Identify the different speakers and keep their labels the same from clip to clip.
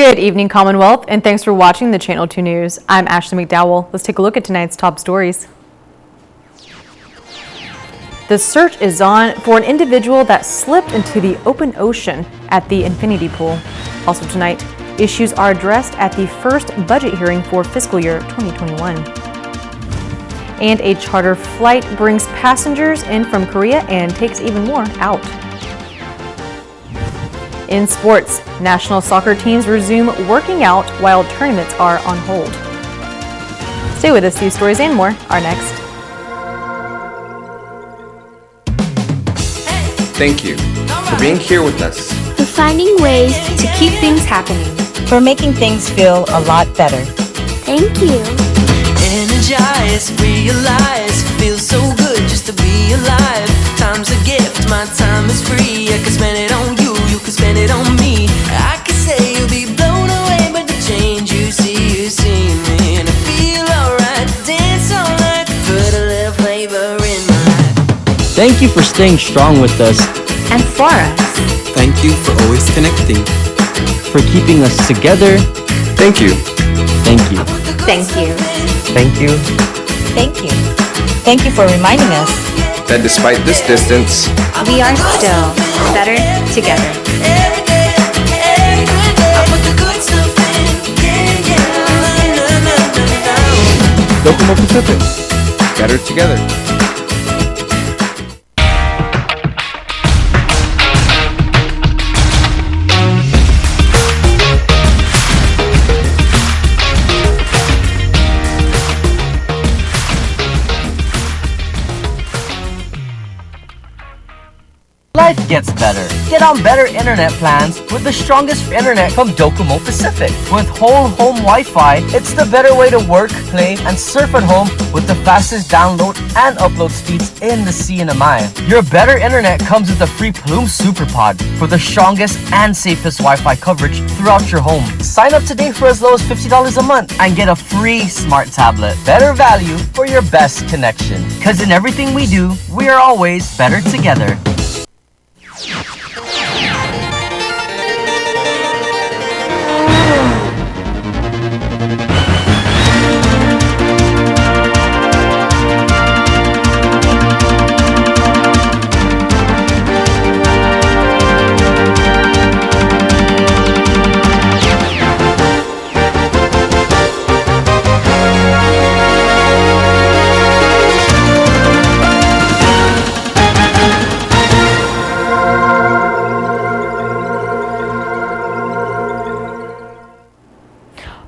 Speaker 1: Good evening, Commonwealth, and thanks for watching the Channel 2 News. I'm Ashley McDowell. Let's take a look at tonight's top stories. The search is on for an individual that slipped into the open ocean at the infinity pool. Also tonight, issues are addressed at the first budget hearing for fiscal year 2021. And a charter flight brings passengers in from Korea and takes even more out. In sports, national soccer teams resume working out while tournaments are on hold. Stay with us, these stories and more are next.
Speaker 2: Thank you for being here with us.
Speaker 3: For finding ways to keep things happening.
Speaker 4: For making things feel a lot better.
Speaker 3: Thank you.
Speaker 5: Energize, realize, feels so good just to be alive. Time's a gift, my time is free. I can spend it on you, you can spend it on me. I can say you'll be blown away by the change you see me. And I feel alright, dance all night, put a little flavor in my life.
Speaker 6: Thank you for staying strong with us.
Speaker 3: And for us.
Speaker 2: Thank you for always connecting.
Speaker 6: For keeping us together.
Speaker 2: Thank you.
Speaker 6: Thank you.
Speaker 3: Thank you.
Speaker 6: Thank you.
Speaker 4: Thank you. Thank you for reminding us
Speaker 2: That despite this distance,
Speaker 3: We are still better together.
Speaker 5: Every day, I put the good stuff in. Yeah.
Speaker 6: Docomo Pacific.
Speaker 2: better together.
Speaker 7: Life gets better. Get on better internet plans with the strongest internet from Docomo Pacific. With whole home Wi-Fi, it's the better way to work, play, and surf at home with the fastest download and upload speeds in the CNMI. Your better internet comes with the free Plume SuperPod for the strongest and safest Wi-Fi coverage throughout your home. Sign up today for as low as $50 a month and get a free smart tablet. Better value for your best connection. Cause in everything we do, we are always better together.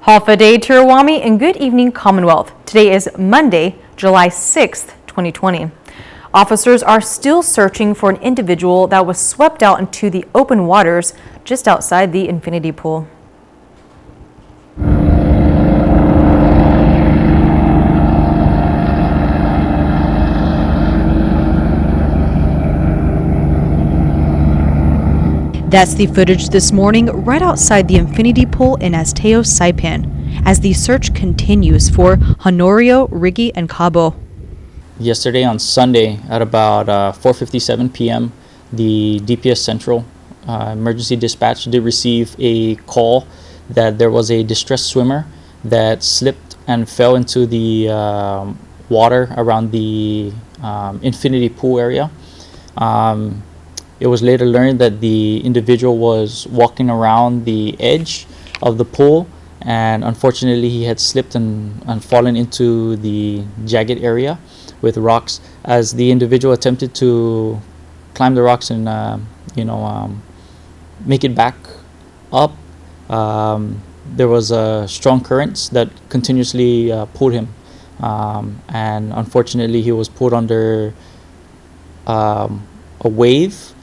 Speaker 1: Halfa Day Tirawami and good evening, Commonwealth. Today is Monday, July 6th, 2020. Officers are still searching for an individual that was swept out into the open waters just outside the infinity pool. That's the footage this morning right outside the infinity pool in Azteo, Saipan, as the search continues for Honorio, Riggy, and Cabo.
Speaker 8: Yesterday on Sunday at about 4:57 p.m., the DPS Central Emergency Dispatch did receive a call that there was a distressed swimmer that slipped and fell into the water around the infinity pool area. It was later learned that the individual was walking around the edge of the pool, and unfortunately he had slipped and fallen into the jagged area with rocks. As the individual attempted to climb the rocks and make it back up, there was strong currents that continuously pulled him, and unfortunately he was pulled under a wave.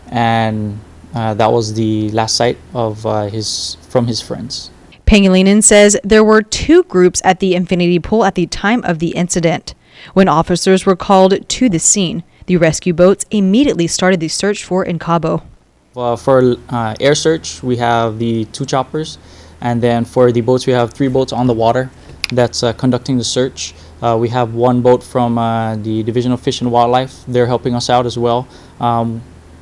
Speaker 8: And that was the last sight of from his friends.
Speaker 1: Pangilinan says there were two groups at the infinity pool at the time of the incident. When officers were called to the scene, the rescue boats immediately started the search for Cabo.
Speaker 8: For air search, we have the 2 choppers, and then for the boats, we have 3 boats on the water that's conducting the search. We have 1 boat from the Division of Fish and Wildlife. They're helping us out as well.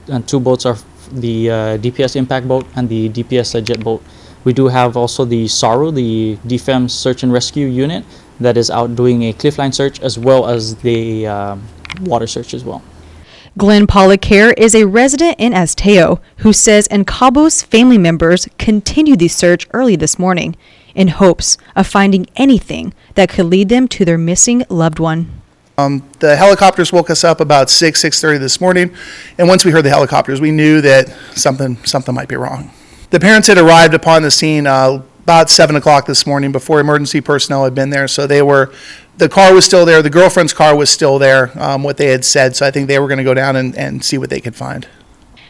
Speaker 8: And 2 boats are the DPS impact boat and the DPS jet boat. We do have also the SARU, the DFEM Search and Rescue Unit, that is out doing a cliffline search as well as the water search as well.
Speaker 1: Glenn Pollacare is a resident in Esteo who says Nkabo's family members continued the search early this morning in hopes of finding anything that could lead them to their missing loved one.
Speaker 9: The helicopters woke us up about 6:30 this morning, and once we heard the helicopters, we knew that something might be wrong. The parents had arrived upon the scene about 7 o'clock this morning before emergency personnel had been there, so the car was still there, the girlfriend's car was still there, what they had said, so I think they were going to go down and see what they could find.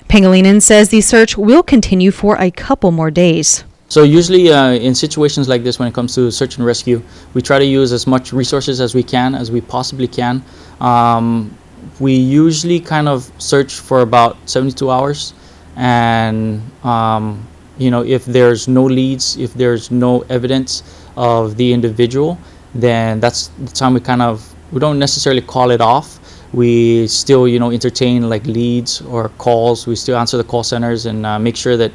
Speaker 1: Pangilinan says the search will continue for a couple more days.
Speaker 8: So usually in situations like this, when it comes to search and rescue, we try to use as much resources as we can, as we possibly can. We usually kind of search for about 72 hours. And, if there's no leads, if there's no evidence of the individual, then that's the time we don't necessarily call it off. We still, entertain like leads or calls. We still answer the call centers and make sure that,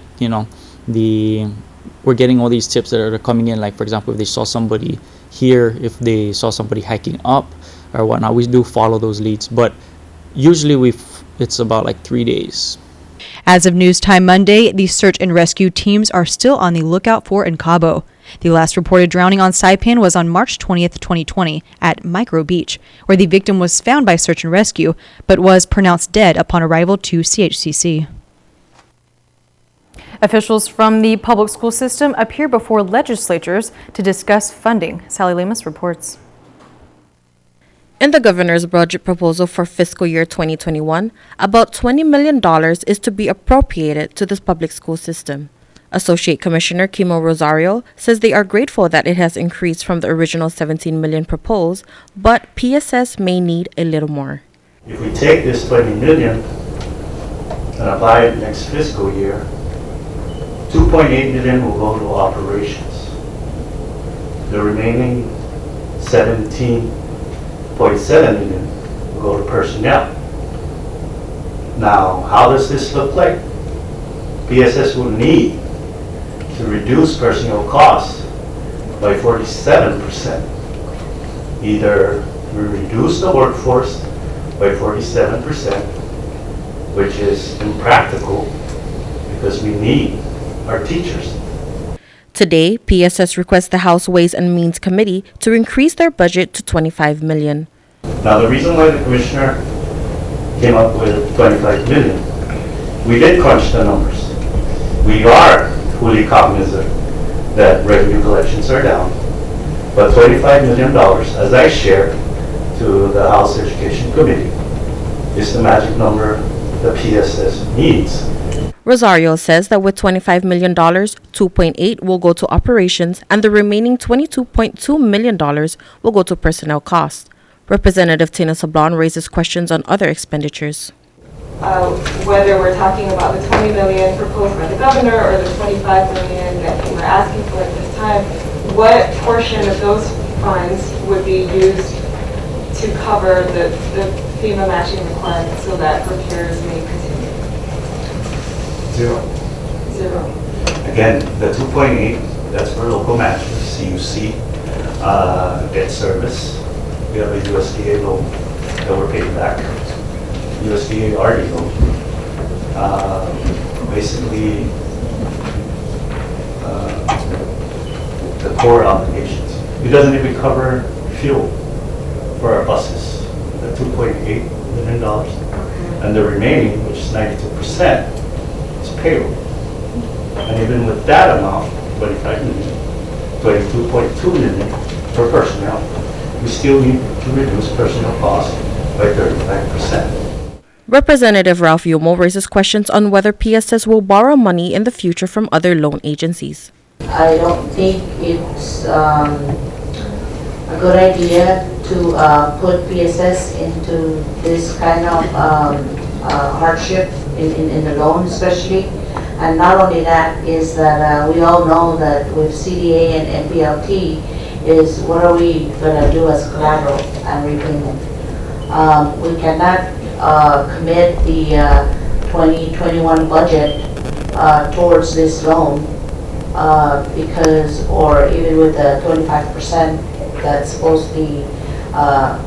Speaker 8: we're getting all these tips that are coming in. Like, for example, if they saw somebody here, if they saw somebody hiking up or whatnot, we do follow those leads. But usually it's about like 3 days.
Speaker 1: As of News Time Monday, the search and rescue teams are still on the lookout for Nkabo. The last reported drowning on Saipan was on March 20th, 2020 at Micro Beach, where the victim was found by search and rescue, but was pronounced dead upon arrival to CHCC. Officials from the public school system appear before legislatures to discuss funding. Sally Lemus reports.
Speaker 10: In the governor's budget proposal for fiscal year 2021, about $20 million is to be appropriated to this public school system. Associate Commissioner Kimo Rosario says they are grateful that it has increased from the original $17 million proposed, but PSS may need a little more.
Speaker 11: If we take this $20 million and apply it next fiscal year, $2.8 million will go to operations. The remaining $17.7 million will go to personnel. Now, how does this look like? PSS will need to reduce personnel costs by 47%. Either we reduce the workforce by 47%, which is impractical because we need our teachers.
Speaker 10: Today, PSS requests the House Ways and Means Committee to increase their budget to $25 million.
Speaker 11: Now, the reason why the commissioner came up with $25 million, we did crunch the numbers. We are fully cognizant that revenue collections are down, but $25 million, as I shared to the House Education Committee, is the magic number the PSS needs.
Speaker 10: Rosario says that with $25 million, $2.8 will go to operations and the remaining $22.2 million will go to personnel costs. Representative Tina Sablon raises questions on other expenditures.
Speaker 12: Whether we're talking about the $20 million proposed by the governor or the $25 million that we're asking for at this time, what portion of those funds would be used to cover the FEMA matching requirements so that repairs may continue?
Speaker 11: Zero. Again, the 2.8, that's for local matches, CUC, debt service. We have a USDA loan that we're paying back. USDA RD loan. Basically, the core obligations. It doesn't even cover fuel for our buses. The $2.8 million. And the remaining, which is 92%, payroll. And even with that amount, 25 million, 22.2 million for personnel, we still need to reduce personnel costs by 35%.
Speaker 10: Representative Ralph Yumo raises questions on whether PSS will borrow money in the future from other loan agencies.
Speaker 13: I don't think it's a good idea to put PSS into this kind of hardship in the loan especially. And not only that is that we all know that with CDA and NPLT is what are we going to do as collateral and repayment. We cannot commit the 2021 budget towards this loan because, or even with the 25% that's supposedly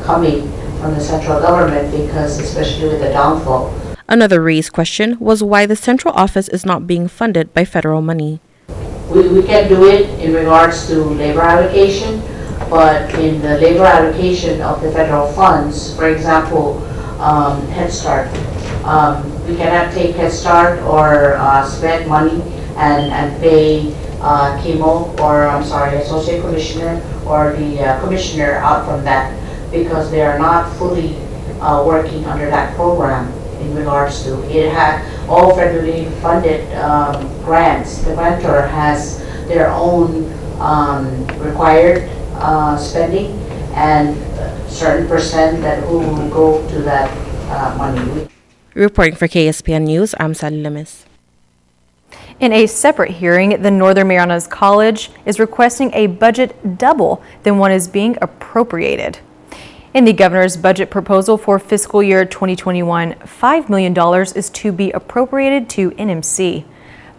Speaker 13: coming from the central government, because especially with the downfall.
Speaker 10: Another raised question was why the central office is not being funded by federal money.
Speaker 13: We can do it in regards to labor allocation, but in the labor allocation of the federal funds, for example, Head Start, we cannot take Head Start or spend money and pay Chemo, or I'm sorry, Associate Commissioner or the Commissioner out from that, because they are not fully working under that program in regards to, it had all federally funded grants. The grantor has their own required spending and certain percent that who will go to that money.
Speaker 10: Reporting for KSPN News, I'm Sally Lemis.
Speaker 1: In a separate hearing, the Northern Marianas College is requesting a budget double than what is being appropriated. In the governor's budget proposal for fiscal year 2021, $5 million is to be appropriated to NMC.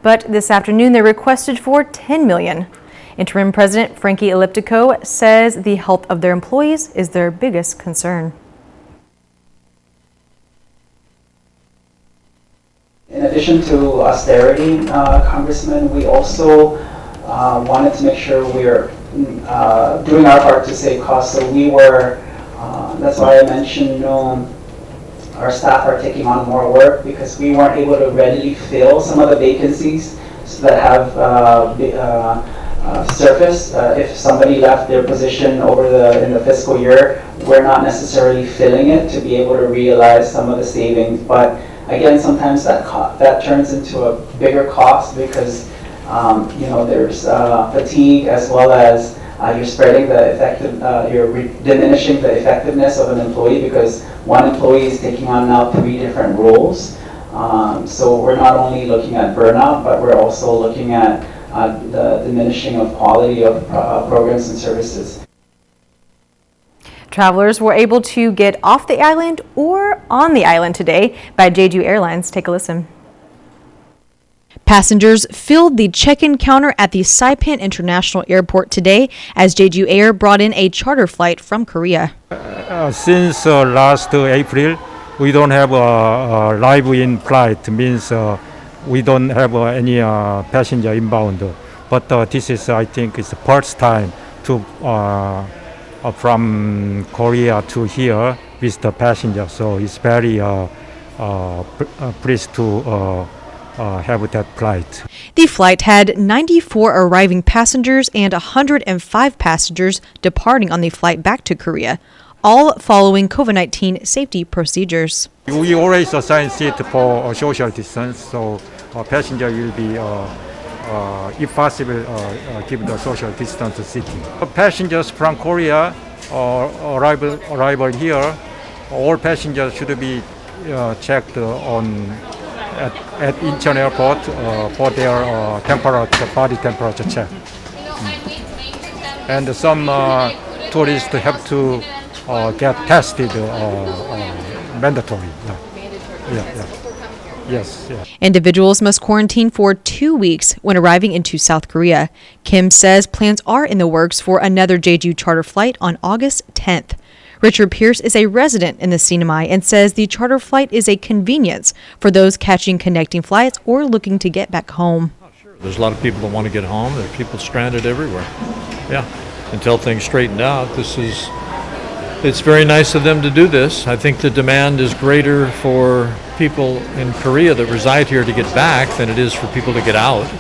Speaker 1: But this afternoon, they requested for $10 million. Interim President Frankie Elliptico says the health of their employees is their biggest concern.
Speaker 14: In addition to austerity, Congressman, we also wanted to make sure we're doing our part to save costs. So we were, that's why I mentioned our staff are taking on more work, because we weren't able to readily fill some of the vacancies that have surfaced. If somebody left their position in the fiscal year, we're not necessarily filling it to be able to realize some of the savings. But again, sometimes that turns into a bigger cost, because there's fatigue, as well as you're spreading the you're diminishing the effectiveness of an employee, because one employee is taking on now 3 different roles. So we're not only looking at burnout, but we're also looking at the diminishing of quality of programs and services.
Speaker 1: Travelers were able to get off the island or on the island today by Jeju Airlines. Take a listen. Passengers filled the check-in counter at the Saipan International Airport today as Jeju Air brought in a charter flight from Korea.
Speaker 15: Since last April, we don't have a live-in flight, means we don't have any passenger inbound. But this is, I think, it's the first time to from Korea to here with the passenger. So it's very pleased to have that flight.
Speaker 1: The flight had 94 arriving passengers and 105 passengers departing on the flight back to Korea, all following COVID-19 safety procedures.
Speaker 15: We always assign seat for social distance, so passenger will be, if possible, give the social distance seating. Passengers from Korea arrival here, all passengers should be checked at Incheon Airport for their body temperature check. And some tourists have to get tested mandatory. Yes.
Speaker 1: Individuals must quarantine for 2 weeks when arriving into South Korea. Kim says plans are in the works for another Jeju charter flight on August 10th. Richard Pierce is a resident in the Sinamai and says the charter flight is a convenience for those catching connecting flights or looking to get back home.
Speaker 16: There's a lot of people that want to get home. There's people stranded everywhere. Yeah, until things straighten out, it's very nice of them to do this. I think the demand is greater for people in Korea that reside here to get back than it is for people to get out.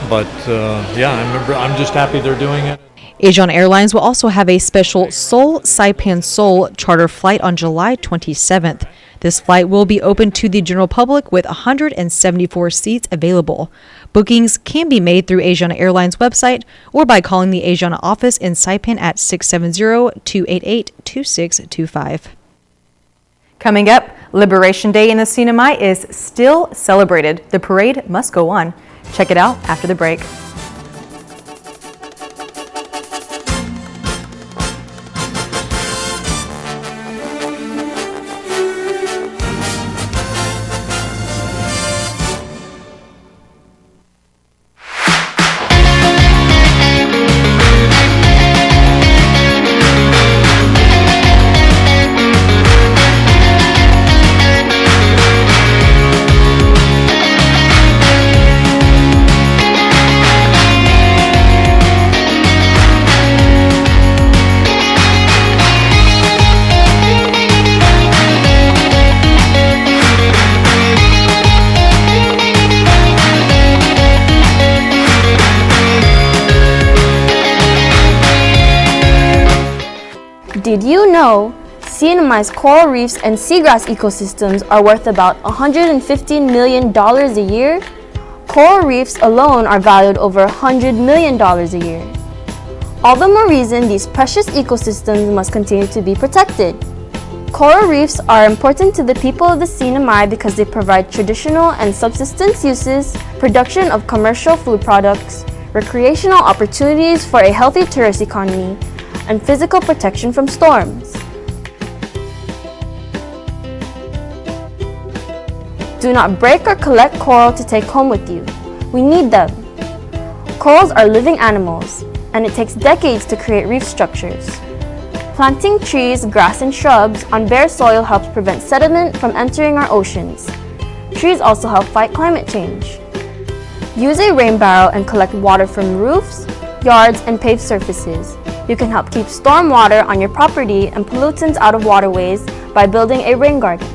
Speaker 16: But I'm just happy they're doing it.
Speaker 1: Asiana Airlines will also have a special Seoul-Saipan-Seoul charter flight on July 27th. This flight will be open to the general public with 174 seats available. Bookings can be made through Asiana Airlines website or by calling the Asiana office in Saipan at 670-288-2625. Coming up, Liberation Day in the Sinamai is still celebrated. The parade must go on. Check it out after the break.
Speaker 17: Did you know CNMI's coral reefs and seagrass ecosystems are worth about $115 million a year? Coral reefs alone are valued over $100 million a year. All the more reason these precious ecosystems must continue to be protected. Coral reefs are important to the people of the CNMI because they provide traditional and subsistence uses, production of commercial food products, recreational opportunities for a healthy tourist economy, and physical protection from storms. Do not break or collect coral to take home with you. We need them. Corals are living animals, and it takes decades to create reef structures. Planting trees, grass, and shrubs on bare soil helps prevent sediment from entering our oceans. Trees also help fight climate change. Use a rain barrel and collect water from roofs, yards, and paved surfaces. You can help keep storm water on your property and pollutants out of waterways by building a rain garden.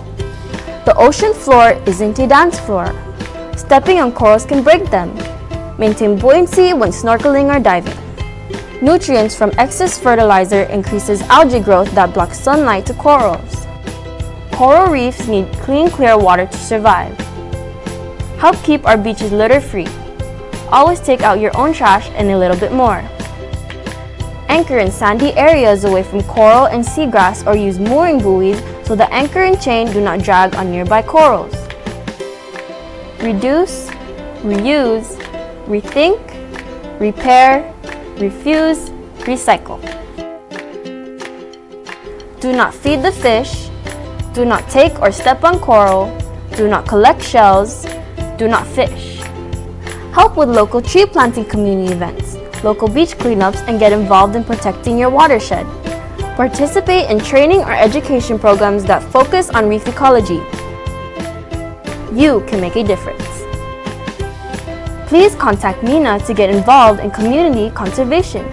Speaker 17: The ocean floor isn't a dance floor. Stepping on corals can break them. Maintain buoyancy when snorkeling or diving. Nutrients from excess fertilizer increases algae growth that blocks sunlight to corals. Coral reefs need clean, clear water to survive. Help keep our beaches litter-free. Always take out your own trash and a little bit more. Anchor in sandy areas away from coral and seagrass or use mooring buoys so the anchor and chain do not drag on nearby corals. Reduce, reuse, rethink, repair, refuse, recycle. Do not feed the fish. Do not take or step on coral. Do not collect shells. Do not fish. Help with local tree planting community events, local beach cleanups, and get involved in protecting your watershed. Participate in training or education programs that focus on reef ecology. You can make a difference. Please contact Mina to get involved in community conservation.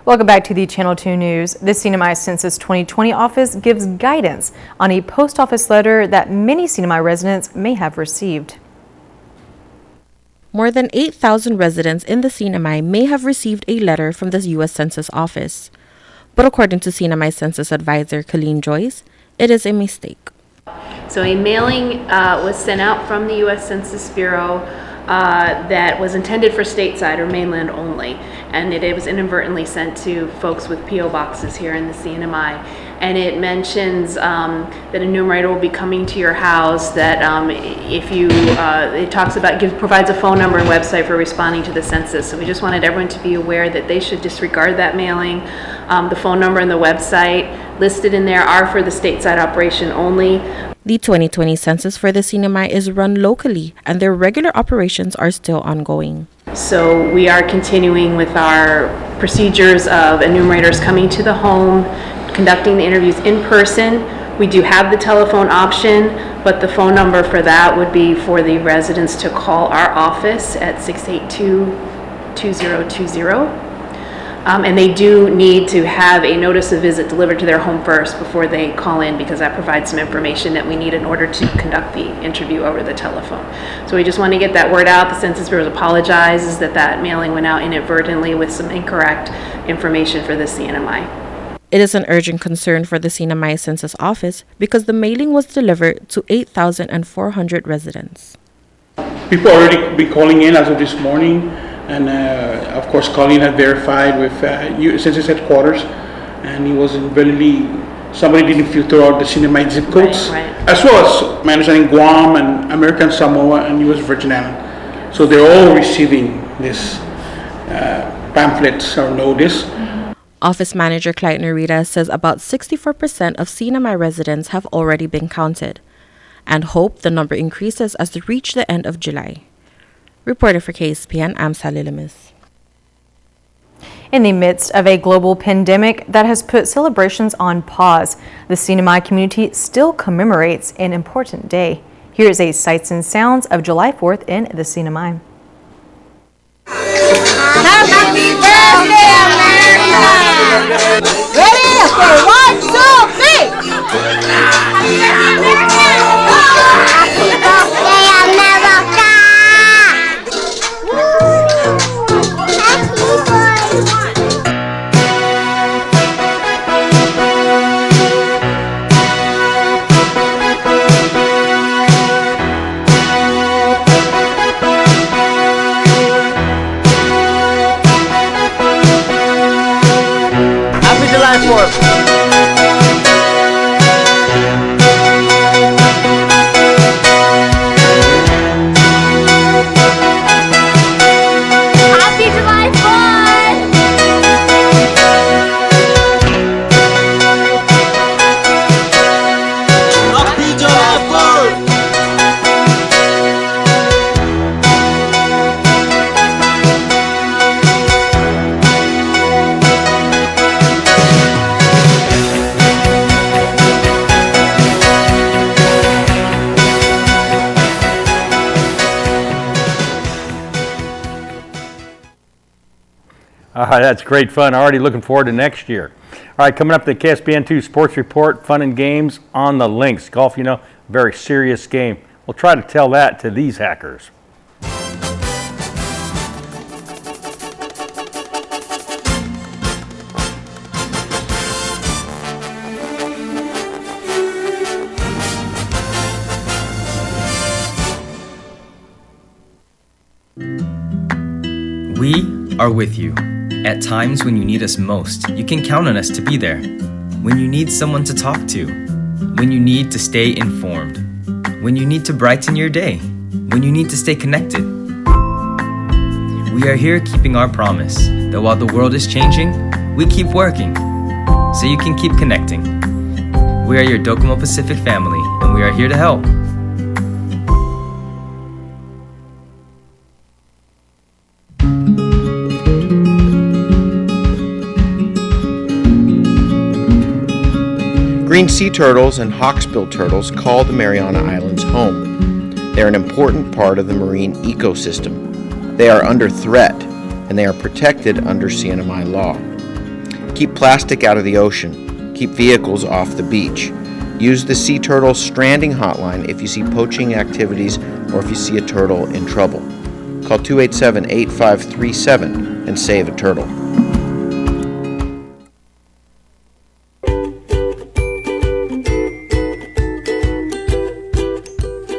Speaker 1: Welcome back to the Channel 2 News. The CNMI Census 2020 office gives guidance on a post office letter that many CNMI residents may have received.
Speaker 10: More than 8,000 residents in the CNMI may have received a letter from the U.S. Census Office. But according to CNMI Census Advisor Colleen Joyce, it is a mistake.
Speaker 18: So a mailing was sent out from the U.S. Census Bureau that was intended for stateside or mainland only, and it was inadvertently sent to folks with P.O. boxes here in the CNMI. And it mentions that a numerator will be coming to your house, that if you, it talks about, provides a phone number and website for responding to the census. So we just wanted everyone to be aware that they should disregard that mailing. The phone number and the website listed in there are for the stateside operation only.
Speaker 10: The 2020 census for the CNMI is run locally, and their regular operations are still ongoing.
Speaker 18: So we are continuing with our procedures of enumerators coming to the home, conducting the interviews in person. We do have the telephone option, but the phone number for that would be for the residents to call our office at 682-2020. And they do need to have a notice of visit delivered to their home first before they call in, because that provides some information that we need in order to conduct the interview over the telephone. So we just want to get that word out. The Census Bureau apologizes that that mailing went out inadvertently with some incorrect information for the CNMI.
Speaker 10: It is an urgent concern for the CNMI Census Office because the mailing was delivered to 8,400 residents.
Speaker 19: People already been calling in as of this morning. And of course, Colleen had verified with Census headquarters, and he wasn't really, somebody didn't filter out the CNMI zip codes, as well as my understanding Guam and American Samoa and U.S. Virgin Islands. So they're all receiving this pamphlets or notice.
Speaker 10: Office Manager Clyde Narita says about 64% of CNMI residents have already been counted, and hope the number increases as they reach the end of July. Reporter for KSPN, I'm Sally Limis.
Speaker 1: In the midst of a global pandemic that has put celebrations on pause, the CNMI community still commemorates an important day. Here is a sights and sounds of July 4th in the CNMI.
Speaker 5: Happy birthday, America! Ready? Okay, 1, 2, 3!
Speaker 20: That's great fun. Already looking forward to next year. All right, coming up, the KSPN2 Sports Report, fun and games on the links. Golf, very serious game. We'll try to tell that to these hackers.
Speaker 21: We are with you. At times when you need us most, you can count on us to be there. When you need someone to talk to. When you need to stay informed. When you need to brighten your day. When you need to stay connected. We are here keeping our promise that while the world is changing, we keep working so you can keep connecting. We are your Docomo Pacific family, and we are here to help.
Speaker 22: Green sea turtles and hawksbill turtles call the Mariana Islands home. They're an important part of the marine ecosystem. They are under threat, and they are protected under CNMI law. Keep plastic out of the ocean. Keep vehicles off the beach. Use the Sea Turtle Stranding Hotline if you see poaching activities or if you see a turtle in trouble. Call 287-8537 and save a turtle.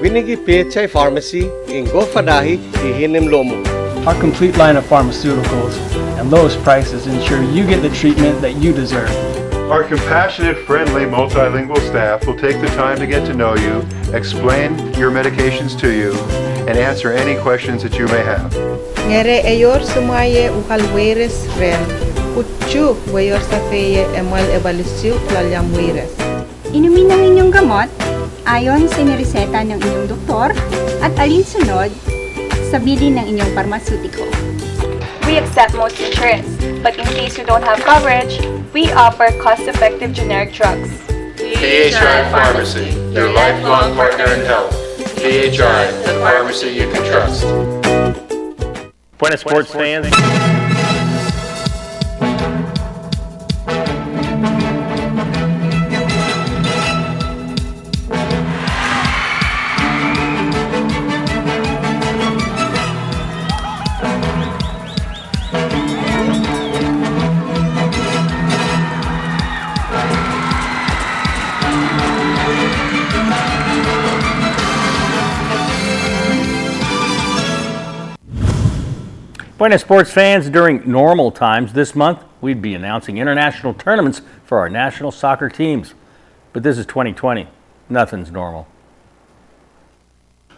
Speaker 23: Winigi PHI Pharmacy in Gofadahi, Ihinim Lomo.
Speaker 24: Our complete line of pharmaceuticals and lowest prices ensure you get the treatment that you deserve.
Speaker 25: Our compassionate, friendly, multilingual staff will take the time to get to know you, explain your medications to you, and answer any questions that you may have.
Speaker 26: Ngere eyor sumaye uhalweres ren, kutsu wayor safeye emal ebalisiu klalyam weres.
Speaker 27: Inumin ang inyong gamot ayon sa inireseta ng inyong doktor at alinsunod sa bilin ng inyong parmasutiko.
Speaker 28: We accept most insurance, but in case you don't have coverage, we offer cost-effective generic drugs.
Speaker 25: PHI Pharmacy, your lifelong partner in health. PHI, the pharmacy you can trust.
Speaker 20: Buenas sports fans. Buenas sports fans, during normal times this month, we'd be announcing international tournaments for our national soccer teams. But this is 2020. Nothing's normal.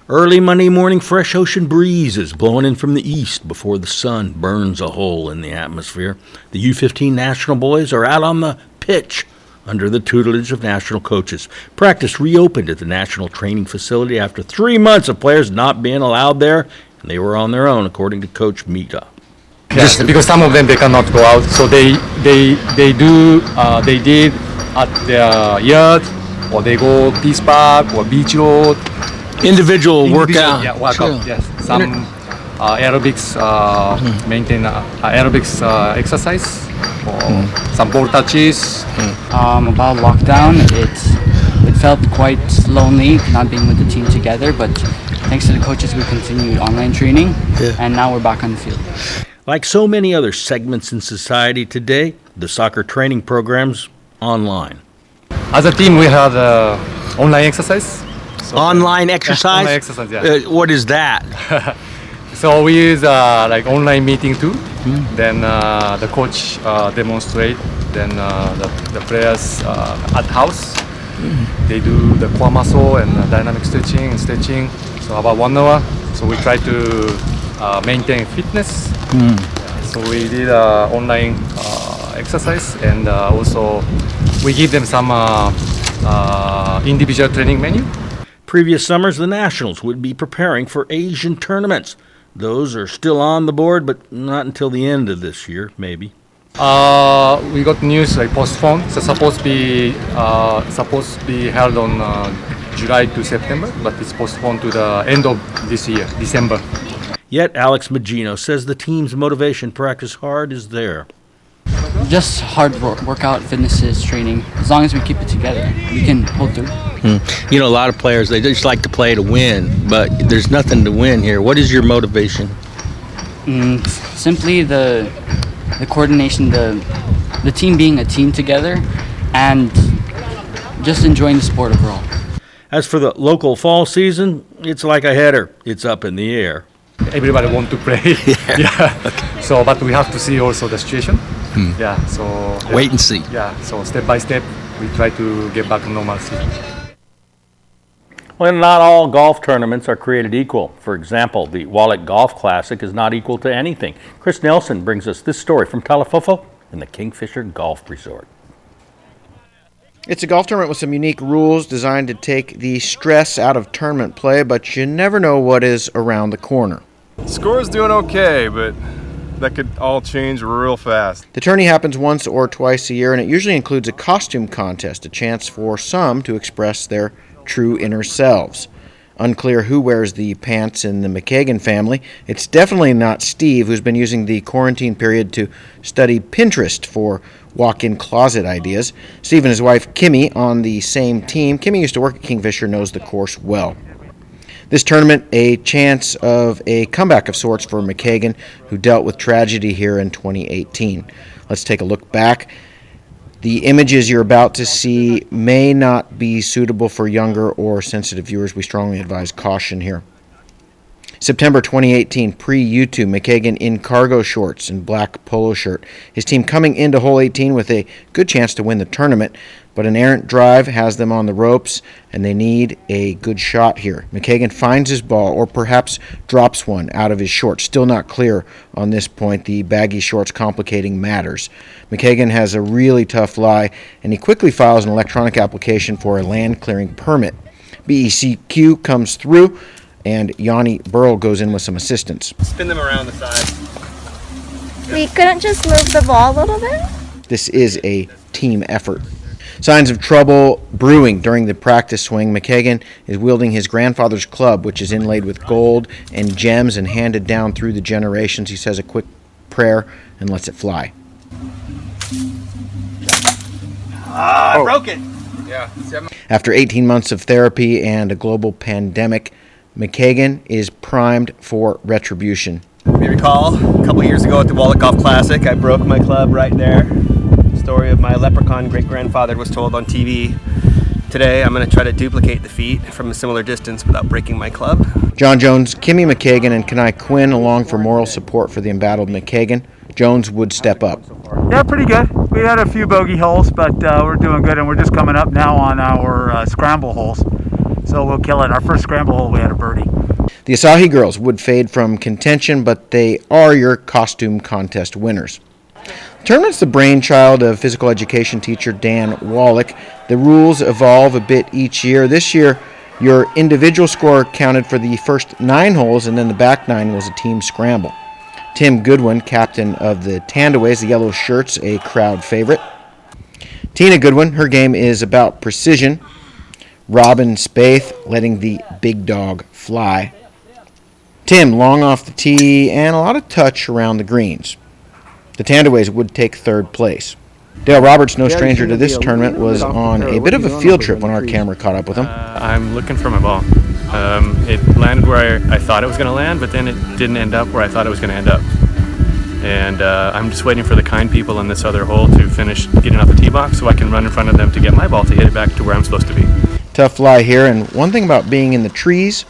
Speaker 29: Early Monday morning, fresh ocean breeze is blowing in from the east before the sun burns a hole in the atmosphere. The U15 national boys are out on the pitch under the tutelage of national coaches. Practice reopened at the national training facility after 3 months of players not being allowed there. And they were on their own, according to Coach Mita.
Speaker 30: Yes, because some of them they cannot go out, so they did at their yard, or they go Peace Park or Beach Road.
Speaker 29: Individual workout.
Speaker 30: Yeah, workout. Yes, some aerobics maintain aerobics exercise, or some ball touches.
Speaker 31: About lockdown, it felt quite lonely not being with the team together, but thanks to the coaches, we continued online training, and now we're back on the field.
Speaker 29: Like so many other segments in society today, the soccer training program's online.
Speaker 30: As a team, we have online exercise.
Speaker 29: Online exercise?
Speaker 30: Online exercise, yeah.
Speaker 29: What is that?
Speaker 30: So we use like online meeting too. Then the coach demonstrate. Then the players at house, they do the core muscle and dynamic stretching and stretching. So about 1 hour. So we try to maintain fitness. So we did online exercise, and also we give them some individual training menu.
Speaker 29: Previous summers, the Nationals would be preparing for Asian tournaments. Those are still on the board, but not until the end of this year, maybe.
Speaker 30: We got news like postponed. So supposed to be held on July to September, but it's postponed to the end of this year, December.
Speaker 29: Yet Alex Magino says the team's motivation to practice hard is there.
Speaker 31: Just hard workout, fitnesses, training. As long as we keep it together, we can hold through.
Speaker 29: You know, a lot of players, they just like to play to win, but there's nothing to win here. What is your motivation?
Speaker 31: Simply the coordination, the team being a team together, and just enjoying the sport overall.
Speaker 29: As for the local fall season, it's like a header. It's up in the air.
Speaker 30: Everybody want to play. Yeah. Okay. So, but we have to see also the situation. Yeah. So
Speaker 29: wait and see.
Speaker 30: Yeah. So step by step, we try to get back to normalcy.
Speaker 20: Well, not all golf tournaments are created equal. For example, the Wallach Golf Classic is not equal to anything. Chris Nelson brings us this story from Talafofo in the Kingfisher Golf Resort.
Speaker 22: It's a golf tournament with some unique rules designed to take the stress out of tournament play, but you never know what is around the corner.
Speaker 2: Score's doing okay, but that could all change real fast.
Speaker 22: The tourney happens once or twice a year, and it usually includes a costume contest, a chance for some to express their true inner selves. Unclear who wears the pants in the McKagan family. It's definitely not Steve, who's been using the quarantine period to study Pinterest for walk-in closet ideas. Steve and his wife, Kimmy, on the same team. Kimmy used to work at Kingfisher, knows the course well. This tournament, a chance of a comeback of sorts for McKagan, who dealt with tragedy here in 2018. Let's take a look back. The images you're about to see may not be suitable for younger or sensitive viewers. We strongly advise caution here. September 2018, pre-YouTube, McKagan in cargo shorts and black polo shirt. His team coming into hole 18 with a good chance to win the tournament, but an errant drive has them on the ropes, and they need a good shot here. McKagan finds his ball, or perhaps drops one out of his shorts. Still not clear on this point, the baggy shorts complicating matters. McKagan has a really tough lie, and he quickly files an electronic application for a land clearing permit. BECQ comes through, and Yanni Burl goes in with some assistance.
Speaker 3: Spin them around the side.
Speaker 27: We couldn't just move the ball a little bit?
Speaker 22: This is a team effort. Signs of trouble brewing during the practice swing. McKagan is wielding his grandfather's club, which is inlaid with gold and gems and handed down through the generations. He says a quick prayer and lets it fly.
Speaker 3: I broke it. Yeah.
Speaker 22: After 18 months of therapy and a global pandemic, McKagan is primed for retribution.
Speaker 3: You may recall a couple years ago at the Wallach Golf Classic, I broke my club right there. The story of my leprechaun great-grandfather was told on TV. Today, I'm going to try to duplicate the feat from a similar distance without breaking my club.
Speaker 22: John Jones, Kimmy McKagan, and Kenai Quinn along for moral support for the embattled McKagan. Jones would step up.
Speaker 4: Yeah, pretty good. We had a few bogey holes, but we're doing good, and we're just coming up now on our scramble holes. So we'll kill it. Our first scramble hole, we had a birdie.
Speaker 22: The Asahi girls would fade from contention, but they are your costume contest winners. The tournament's the brainchild of physical education teacher Dan Wallach. The rules evolve a bit each year. This year, your individual score counted for the first 9 holes, and then the back 9 was a team scramble. Tim Goodwin, captain of the Tandaways, the yellow shirts, a crowd favorite. Tina Goodwin, her game is about precision. Robin Spaeth letting the big dog fly. Tim long off the tee and a lot of touch around the greens. The Tandaways would take third place. Dale Roberts, no stranger to this tournament, was on a bit of a field trip when our camera caught up with him.
Speaker 30: I'm looking for my ball. It landed where I thought it was going to land, but then it didn't end up where I thought it was going to end up. And I'm just waiting for the kind people on this other hole to finish getting off the tee box so I can run in front of them to get my ball to hit it back to where I'm supposed to be.
Speaker 22: Tough fly here, and one thing about being in the trees,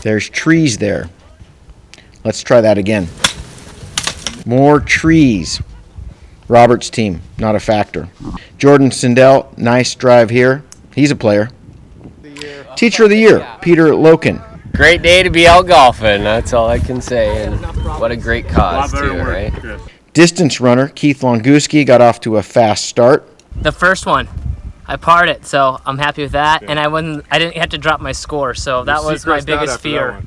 Speaker 22: there's trees there. Let's try that again. More trees. Robert's team, not a factor. Jordan Sindel, nice drive here. He's a player. Teacher of the Year, Peter Loken.
Speaker 6: Great day to be out golfing, that's all I can say, and what a great cause too, right?
Speaker 22: Distance runner, Keith Longuski, got off to a fast start.
Speaker 7: The first one, I parred it, so I'm happy with that, and I didn't have to drop my score, so that was my biggest fear.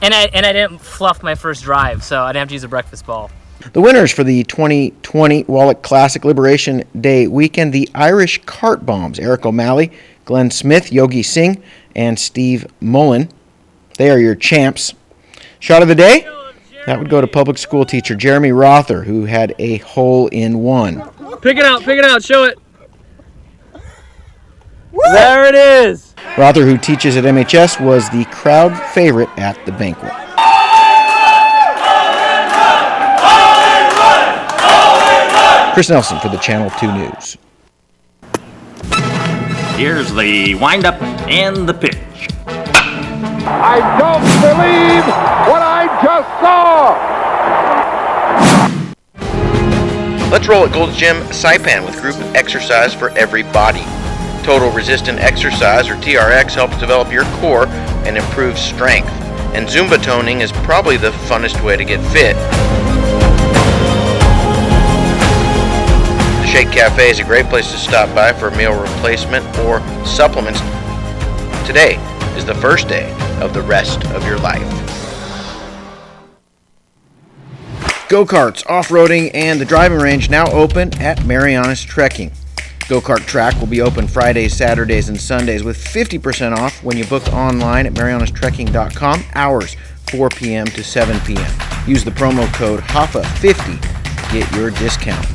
Speaker 7: And I didn't fluff my first drive, so I didn't have to use a breakfast ball.
Speaker 22: The winners for the 2020 Wallach Classic Liberation Day weekend, the Irish Cart Bombs, Eric O'Malley, Glenn Smith, Yogi Singh, and Steve Mullen. They are your champs. Shot of the day? That would go to public school teacher Jeremy Rother, who had a hole-in-one.
Speaker 7: Pick it out, show it. There it is.
Speaker 22: Rother, who teaches at MHS, was the crowd favorite at the banquet. Chris Nelson for the Channel 2 News.
Speaker 29: Here's the windup and the pitch.
Speaker 8: I don't believe what I just saw!
Speaker 22: Let's roll at Gold's Gym Saipan with group exercise for every body. Total Resistant Exercise, or TRX, helps develop your core and improve strength. And Zumba toning is probably the funnest way to get fit. The Shake Cafe is a great place to stop by for a meal replacement or supplements. Today is the first day of the rest of your life. Go-karts, off-roading, and the driving range now open at Marianas Trekking. Go-kart track will be open Fridays, Saturdays, and Sundays with 50% off when you book online at marianastrekking.com, hours 4 p.m. to 7 p.m. Use the promo code HAFA50 to get your discount.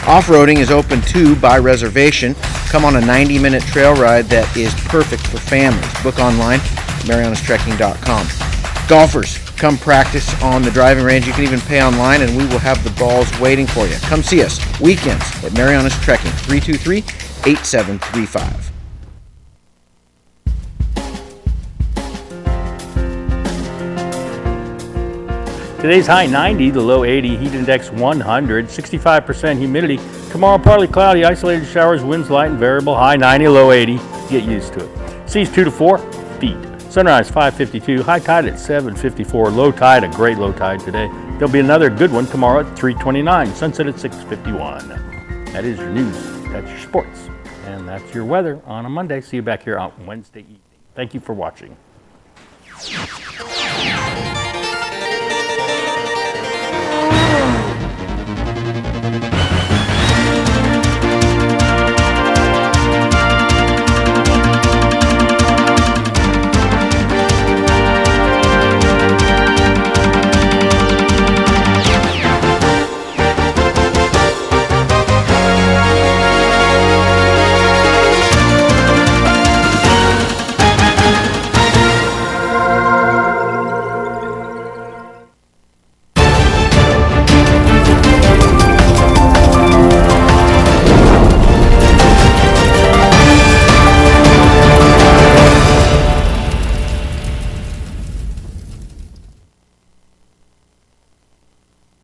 Speaker 22: Off-roading is open too by reservation. Come on a 90-minute trail ride that is perfect for families. Book online at marianastrekking.com. Golfers, come practice on the driving range. You can even pay online, and we will have the balls waiting for you. Come see us weekends at Marianas Trekking, 323-8735.
Speaker 20: Today's high 90, the low 80, heat index 100, 65% humidity. Tomorrow, partly cloudy, isolated showers, winds light and variable, high 90, low 80. Get used to it. Seas 2 to 4 feet. Sunrise 5:52, high tide at 7:54, low tide, a great low tide today. There'll be another good one tomorrow at 3:29, sunset at 6:51. That is your news, that's your sports, and that's your weather on a Monday. See you back here on Wednesday evening. Thank you for watching.